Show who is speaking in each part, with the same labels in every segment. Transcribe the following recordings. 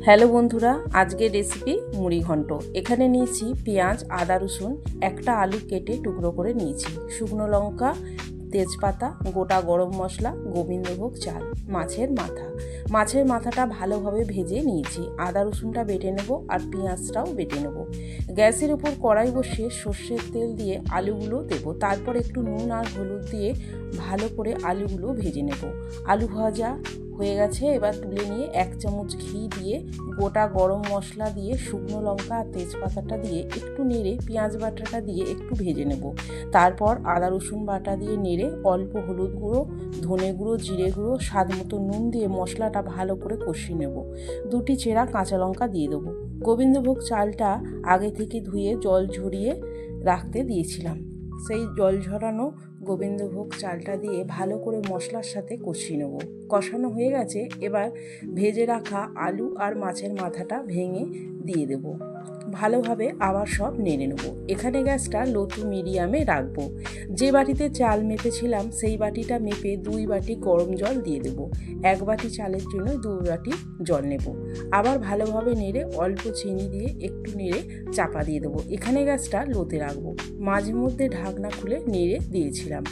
Speaker 1: Hello বন্ধুরা, আজকের recipe মুড়ি ঘন্ট। এখানে নিয়েছি পেঁয়াজ, আদা, রসুন, একটা আলু কেটে টুকরো করে নিয়েছি, শুকনো লঙ্কা, তেজপাতা, গোটা গরম মশলা, গোবিন্দভোগ চাল, মাছের মাথাটা ভালোভাবে ভেজে নিয়েছি। আদা রসুনটা বেটে নেব আর পেঁয়াজটাও বেটে নেব। গ্যাসের উপর কড়াই বসিয়ে সর্ষের তেল দিয়ে আলুগুলো দেব, তারপর একটু নুন আর হলুদ দিয়ে ভালো করে আলুগুলো ভেজে নেব। আলু ভাজা হয়ে গেছে, এবার তুলে নিয়ে 1 চামচ ঘি দিয়ে, গোটা গরম মশলা দিয়ে, শুকনো লঙ্কা আর তেজপাতাটা দিয়ে একটু নেড়ে পেঁয়াজ বাটাটা দিয়ে একটু ভেজে নেব। তারপর আদা রসুন বাটা দিয়ে নেড়ে অল্প হলুদ গুঁড়ো, ধনে গুঁড়ো, জিরে গুঁড়ো, স্বাদ মতো নুন দিয়ে মশলাটা ভালো করে কষিয়ে নেব। 2টি চেরা কাঁচা লঙ্কা দিয়ে দেবো। গোবিন্দভোগ চালটা আগে থেকে ধুয়ে জল ঝরিয়ে রাখতে দিয়েছিলাম, সেই জল ঝরানো গোবিন্দভোগ চালটা দিয়ে ভালো করে মশলার সাথে কষিয়ে নেব। কষানো হয়ে গেছে, এবার ভেজে রাখা আলু আর মাছের মাথাটা ভেঙে দিয়ে দেব। ভালোভাবে আবার সব নেড়ে নেব। এখানে গ্যাসটা লো টু মিডিয়ামে রাখবো। যে বাটিতে চাল মেপেছিলাম সেই বাটিটা মেপে 2 বাটি গরম জল দিয়ে দেব। 1 বাটি চালের জন্য 2 বাটি জল নেব। আবার ভালোভাবে নেড়ে অল্প চিনি দিয়ে একটু নেড়ে চাপা দিয়ে দেবো। এখানে গ্যাসটা লোতে রাখবো। মাঝে মধ্যে ঢাকনা খুলে নেড়ে দিয়েছিলাম।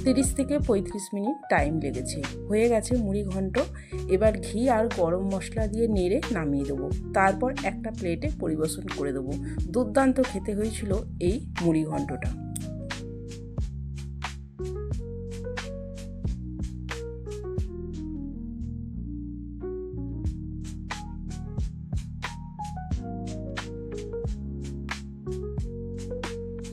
Speaker 1: 30 থেকে 35 মিনিট টাইম লেগেছে। হয়ে গেছে মুড়ি ঘন্ট। এবার ঘি আর গরম মশলা দিয়ে নেড়ে নামিয়ে দেবো। তারপর একটা প্লেটে পরিবেশন করে দেবো। দুর্দান্ত খেতে হয়েছিল এই মুড়ি ঘন্টটা।